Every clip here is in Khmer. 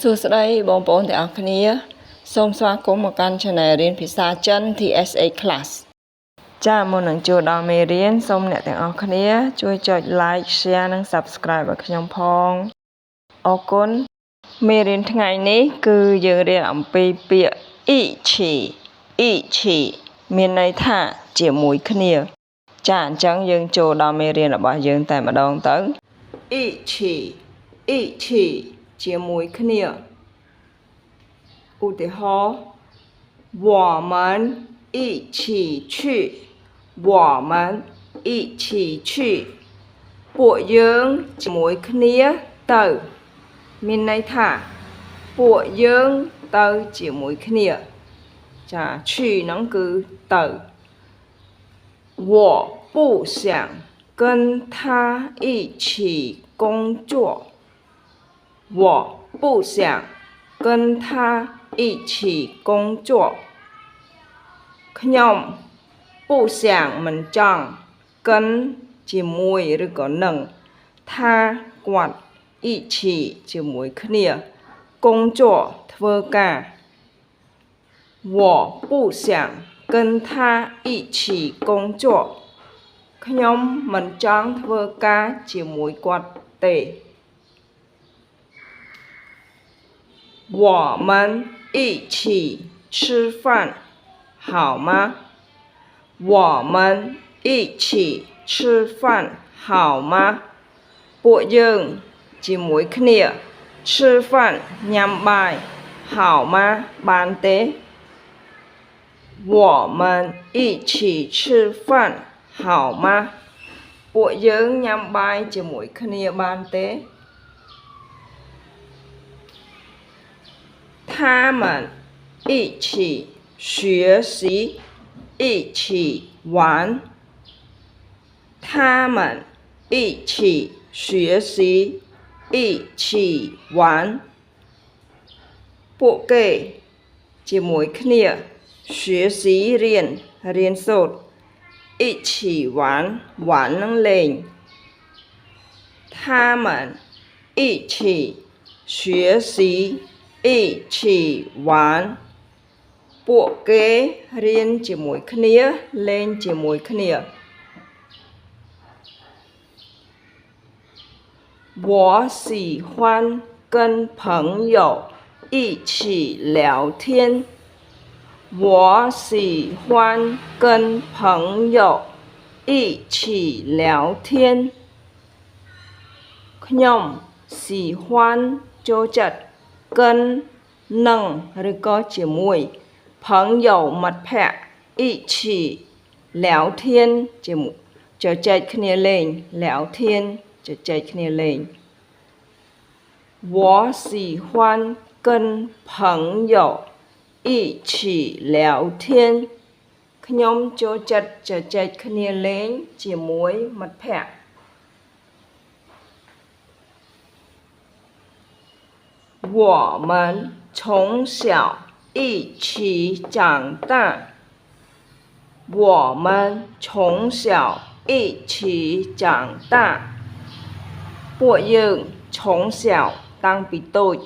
សួស្តីបងប្អូនទាំងអស់គ្នាសូមស្វាគមន៍មកកាន់ Channel រៀនភាសាចិន TSA Class ចាមុននឹងចូលដល់មេរៀនសូមអ្នកទាំងអស់គ្នាជួយចុច Like Share និង Subscribe ឲ្យខ្ញុំផងអរគុណមេរៀនថ្ងៃនេះគឺយើងរៀនអំពីពាក្យ 一起មានន័យថាជាមួយគ្នាចាអញ្ចឹងយើងចូលដល់មេរៀនរបស់យើងតែម្ដងទៅ一起ជាមួយគ្នាឧទាហរណ៍我们一起去我们一起去ពួកយើងជាមួយគ្នាទៅមានន័យថាពួកយើងទៅជាមួយគ្នាចា去ហ្នឹងគឺទៅ我不想跟他一起工作我不想跟他一起工作ខ្ញុំ不想មិនចង់跟ជាមួយឬក៏នឹងថាគាត់一起ជាមួយគ្នា工作ធ្វើការ我不想跟他一起工作ខ្ញុំមិនចង់ធ្វើការជាមួយគាត់ទេ我们一起吃饭好吗我们一起吃饭好吗ពួកយើងជាមួយគ្នា吃饭ញ៉ាំបាយ好吗បានទេ我们一起吃饭好吗ពួកយើងញ៉ាំបាយជាមួយគ្នាបានទេ他们一起学习一起玩他们一起学习一起玩ពួកគេជាមួយគ្នា学习រៀនសូត្រ一起玩នឹងលេង他们一起学习一起玩ពួកគេរៀនជាមួយគ្នាលេងជាមួយគ្នា我喜欢跟朋友一起聊天我喜欢跟朋友一起聊天ខ្ញុំ喜欢ចូលចិត្ត跟នឹងឬក៏ជាមួយ朋友មិត្តភក្តិ一起聊天ជាមួយជជែកគ្នាលេង聊天ជជែកគ្នាលេង我喜欢跟朋友一起聊天ខ្ញុំចូលចិត្តជជែកគ្នាលេងជាមួយមិត្តភក្តិ我们从小一起长大我们从小一起长大ពួកយើង从小តាំងពីតូច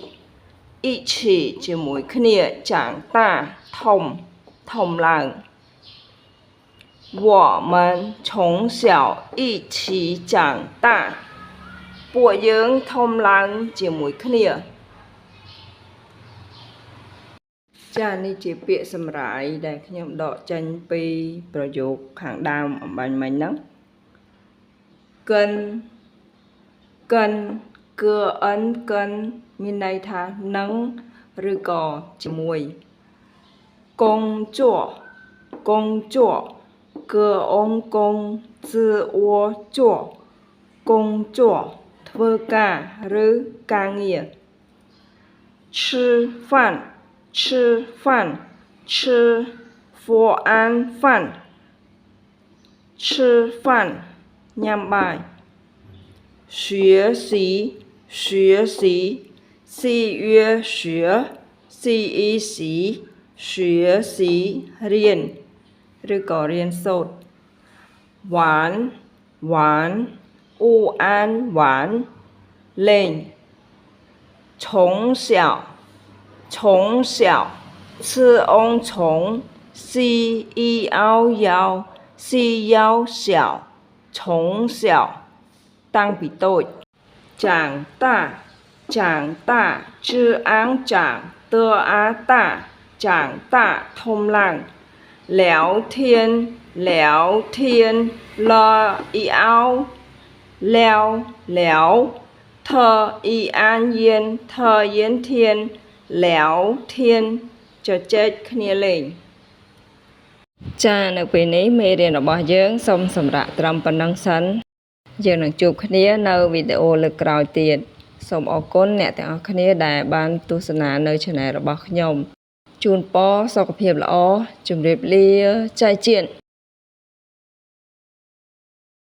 一起ជាមួយគ្នា长大ធំឡើង我们从小一起长大ពួកយើងធំឡើងជាមួយគ្នាចានេះជាពាក្យសម្រាយដែលខ្ញុំដកចេញពីប្រយោគខាងដើមអំបញ្ញមិញហ្នឹងកិនគឺកិនមានន័យថានឹងឬក៏ជាមួយកងជួគឺអងកងជឺអួជួកងជួធ្វើការឬការងារ吃饭佛安饭吃饭ញ៉ាំបាយ学习习约学习学习រៀនឬក៏រៀនសូត្រ玩午安玩លេង从小从小吃翁虫西一凹腰西腰小从小tăng bị tội长大长大知安长的阿大长大通浪聊天聊天了一凹聊聊thơ y an yên thơ yên thiên léo thiên ចុចចែកគ្នាលេងចានៅពេលនេះមេរៀនរបស់យើងសូមសម្រាប់ត្រឹមប៉ុណ្ណឹងសិនយើងនឹងជួបគ្នានៅវីដេអូលើកក្រោយទៀតសូមអរគុណអ្នកទាំងអស់គ្នាដែលបានទស្សនានៅ Channel របស់ខ្ញុំជូនពរសុខភាពល្អជម្រាបលាចែកជាតិ